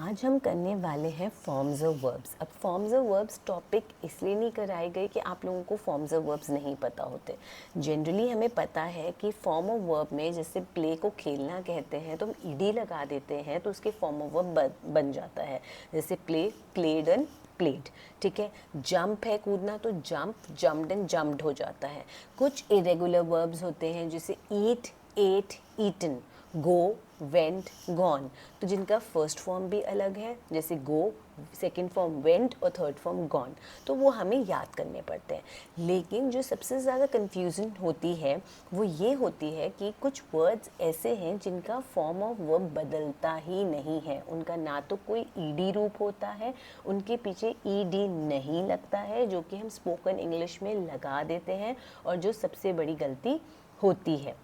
आज हम करने वाले हैं फॉर्म्स ऑफ वर्ब्स। अब फॉर्म्स ऑफ वर्ब्स टॉपिक इसलिए नहीं कराए गए कि आप लोगों को फॉर्म्स ऑफ वर्ब्स नहीं पता होते। जनरली हमें पता है कि फॉर्म ऑफ वर्ब में जैसे प्ले को खेलना कहते हैं तो हम ईडी लगा देते हैं तो उसके फॉर्म ऑफ वर्ब बन जाता है। जैसे प्ले, प्लेड एंड प्लेड। ठीक है। जंप है कूदना तो जंप, जम्प्ड एंड जम्प्ड हो जाता है। कुछ इरेगुलर वर्ब्स होते हैं जैसे ईट, एट, ईटन, गो, वेंट, गॉन, तो जिनका फर्स्ट फॉर्म भी अलग है, जैसे गो, सेकंड फॉर्म वेंट और थर्ड फॉर्म गॉन, तो वो हमें याद करने पड़ते हैं। लेकिन जो सबसे ज़्यादा कन्फ्यूजन होती है वो ये होती है कि कुछ वर्ड्स ऐसे हैं जिनका फॉर्म ऑफ वर्ब बदलता ही नहीं है। उनका ना तो कोई ईडी रूप होता है, उनके पीछे ईडी नहीं लगता है, जो कि हम स्पोकन इंग्लिश में लगा देते हैं और जो सबसे बड़ी गलती होती है।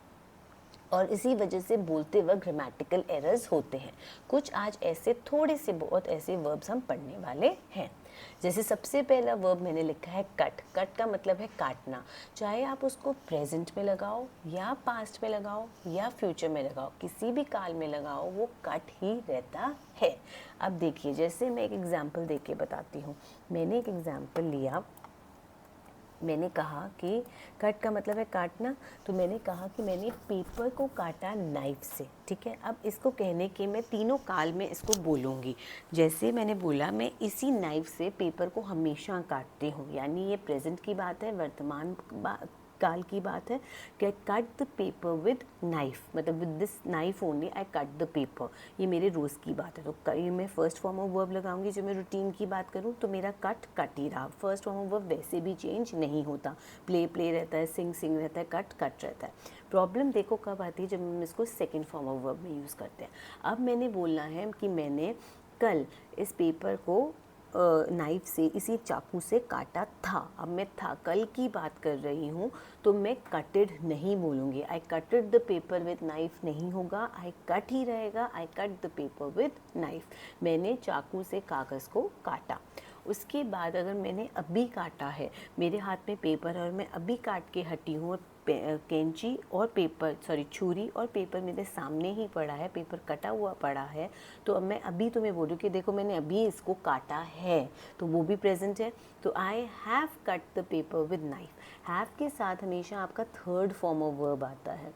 और इसी वजह से बोलते वक्त ग्रामेटिकल एरर्स होते हैं। कुछ आज ऐसे थोड़े से बहुत ऐसे वर्ब्स हम पढ़ने वाले हैं। जैसे सबसे पहला वर्ब मैंने लिखा है कट। कट का मतलब है काटना। चाहे आप उसको प्रेजेंट में लगाओ या पास्ट में लगाओ या फ्यूचर में लगाओ, किसी भी काल में लगाओ वो कट ही रहता है। अब देखिए, जैसे मैं एक एग्जाम्पल दे के बताती हूँ। मैंने एक एग्जाम्पल लिया, मैंने कहा कि कट का मतलब है काटना, तो मैंने कहा कि मैंने पेपर को काटा नाइफ से। ठीक है। अब इसको कहने के मैं तीनों काल में इसको बोलूँगी। जैसे मैंने बोला, मैं इसी नाइफ से पेपर को हमेशा काटती हूँ, यानी ये प्रेजेंट की बात है, वर्तमान काल की बात है कि cut the paper with knife, मतलब with this knife only I cut the paper. ये मेरे रोज़ की बात है, तो ये मैं फर्स्ट फॉर्म ऑफ वर्ब लगाऊंगी। जो मैं रूटीन की बात करूँ तो मेरा कट कट ही रहा। फर्स्ट फॉर्म ऑफ वर्ब वैसे भी चेंज नहीं होता। प्ले प्ले रहता है, सिंग सिंग रहता है, कट कट रहता है। प्रॉब्लम देखो कब आती है, जब हम इसको सेकेंड फॉर्म ऑफ वर्ब में यूज़ करते हैं। अब मैंने बोलना है कि मैंने कल इस पेपर को नाइफ से, इसी चाकू से काटा था। अब मैं था कल की बात कर रही हूँ तो मैं कटेड नहीं बोलूँगी। आई कटेड द पेपर विद नाइफ नहीं होगा, आई कट ही रहेगा। आई cut the paper with knife. मैंने चाकू से कागज़ को काटा। उसके बाद अगर मैंने अभी काटा है, मेरे हाथ में पेपर है और मैं अभी काट के हटी हूँ और कैंची और पेपर, छुरी और पेपर मेरे सामने ही पड़ा है, पेपर कटा हुआ पड़ा है, तो अब मैं अभी तुम्हें बोलूँ कि देखो मैंने अभी इसको काटा है, तो वो भी प्रेजेंट है। तो I have cut the paper with knife. Have के साथ हमेशा आपका थर्ड फॉर्म ऑफ वर्ब आता है।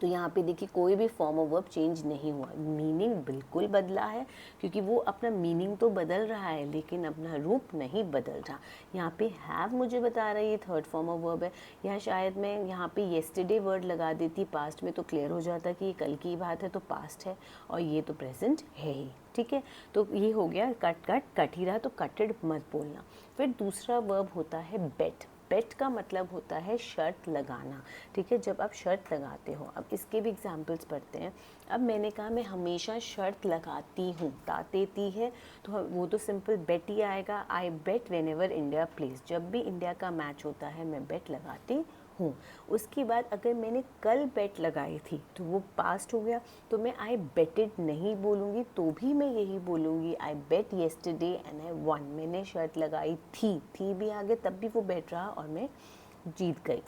तो यहाँ पे देखिए कोई भी फॉर्म ऑफ वर्ब चेंज नहीं हुआ, मीनिंग बिल्कुल बदला है, क्योंकि वो अपना मीनिंग तो बदल रहा है लेकिन अपना रूप नहीं बदल रहा। यहाँ पे हैव मुझे बता रहा है ये थर्ड फॉर्म ऑफ वर्ब है। या शायद मैं यहाँ पे येस्टरडे वर्ड लगा देती पास्ट में तो क्लियर हो जाता कि ये कल की बात है तो पास्ट है, और ये तो प्रेजेंट है ही। ठीक है। तो ये हो गया कट कट, कट ही रहा तो कटेड मत बोलना। फिर दूसरा वर्ब होता है बेट। बेट का मतलब होता है शर्त लगाना। ठीक है। जब आप शर्त लगाते हो, अब इसके भी एग्जाम्पल्स पढ़ते हैं। अब मैंने कहा मैं हमेशा शर्त लगाती हूँ, तातेती है तो वो तो सिंपल बेट ही आएगा। आई बेट वेन एवर इंडिया प्लेज, जब भी इंडिया का मैच होता है मैं बेट लगाती हूँ। उसके बाद अगर मैंने कल बेट लगाई थी तो वो पास्ट हो गया, तो मैं आई बेटेड नहीं बोलूँगी, तो भी मैं यही बोलूँगी आई बेट येस्टरडे एंड आई वन। मैंने शर्त लगाई थी भी आगे, तब भी वो बेट रहा और मैं जीत गई।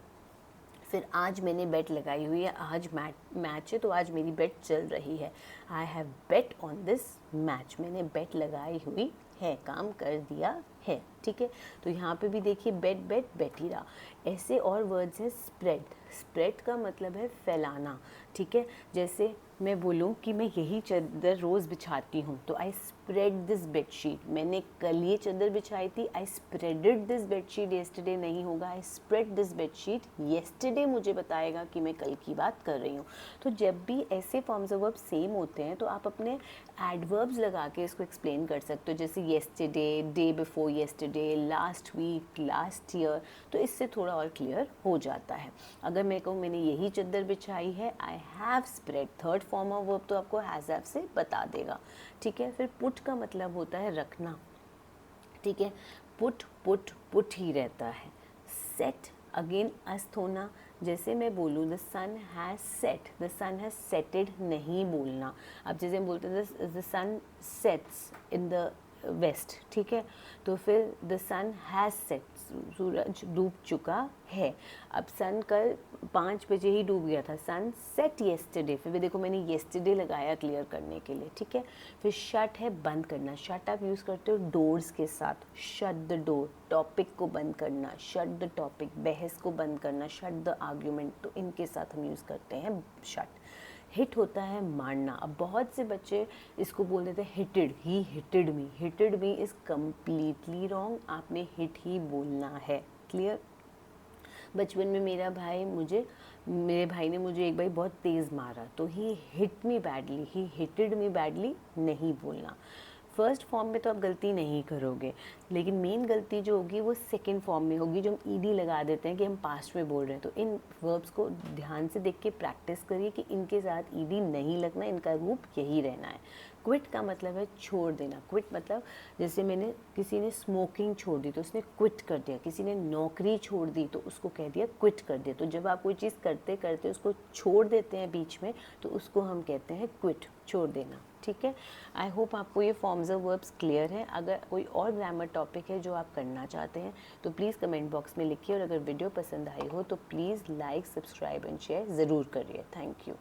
फिर आज मैंने बेट लगाई हुई है, आज मैच है तो आज मेरी बेट चल रही है। I have bet on this match, मैंने बेट लगाई हुई है, काम कर दिया है। ठीक है। तो यहाँ पे भी देखिए बेट बेट बेट ही रहा। ऐसे और वर्ड्स हैं स्प्रेड। स्प्रेड का मतलब है फैलाना। ठीक है। जैसे मैं बोलूँ कि मैं यही चादर रोज़ बिछाती हूँ, तो आई स्प्रेड दिस बेडशीट। मैंने कल ये चादर बिछाई थी, आई स्प्रेडेड दिस बेडशीट येस्टरडे नहीं होगा, I spread this bedsheet yesterday मुझे बताएगा कि मैं कल की बात कर रही हूँ। तो जब भी ऐसे फॉर्म्स ऑफ वर्ब सेम होते हैं तो आप अपने एडवर्ब्स लगा के इसको एक्सप्लेन कर सकते हो, जैसे yesterday, day before yesterday, last week, last year, तो इससे थोड़ा और क्लियर हो जाता है। अगर मैं कहूँ मैंने यही चादर बिछाई है, I have spread, third form of verb तो आपको हैज़ हैव से बता देगा। ठीक है। फिर पुट का मतलब होता है रखना। ठीक है। पुट पुट पुट ही रहता है। सेट अगेन अस्त होना। जैसे मैं बोलूँ the sun has set, the sun has setted नहीं बोलना। अब जैसे हम बोलते हैं the sun sets in the west, ठीक है। तो फिर द सन हैज़ सेट, सूरज डूब चुका है। अब सन कल 5 बजे ही डूब गया था, सन सेट येस्टरडे, फिर भी देखो मैंने येस्टरडे लगाया क्लियर करने के लिए, ठीक है। फिर शट है बंद करना, शट आप यूज़ करते हो डोर्स के साथ, शट द डोर, टॉपिक को बंद करना, शट द टॉपिक, बहस को बंद करना, शट द आर्ग्यूमेंट, तो इनके साथ हम यूज़ करते हैं शट। हिट होता है मारना। अब बहुत से बच्चे इसको बोल देते हैं hitted, he hitted me is completely wrong, आपने हिट ही बोलना है, क्लियर। बचपन में मेरे भाई ने मुझे एक बार बहुत तेज़ मारा, तो ही हिट मी बैडली, ही हिटेड मी बैडली नहीं बोलना। फर्स्ट फॉर्म में तो आप गलती नहीं करोगे, लेकिन मेन गलती जो होगी वो सेकंड फॉर्म में होगी, जो हम ईडी लगा देते हैं कि हम पास्ट में बोल रहे हैं। तो इन वर्ब्स को ध्यान से देख के प्रैक्टिस करिए कि इनके साथ ईडी नहीं लगना, इनका रूप यही रहना है। क्विट का मतलब है छोड़ देना। क्विट मतलब जैसे किसी ने स्मोकिंग छोड़ दी तो उसने क्विट कर दिया, किसी ने नौकरी छोड़ दी तो उसको कह दिया क्विट कर दिया। तो जब आप कोई चीज़ करते करते उसको छोड़ देते हैं बीच में, तो उसको हम कहते हैं क्विट, छोड़ देना, ठीक है। आई होप आपको ये फॉर्म्स ऑफ वर्ब्स क्लियर है। अगर कोई और ग्रामर टॉपिक है जो आप करना चाहते हैं तो प्लीज़ कमेंट बॉक्स में लिखिए, और अगर वीडियो पसंद आई हो तो please like, subscribe and share ज़रूर करिए। Thank you.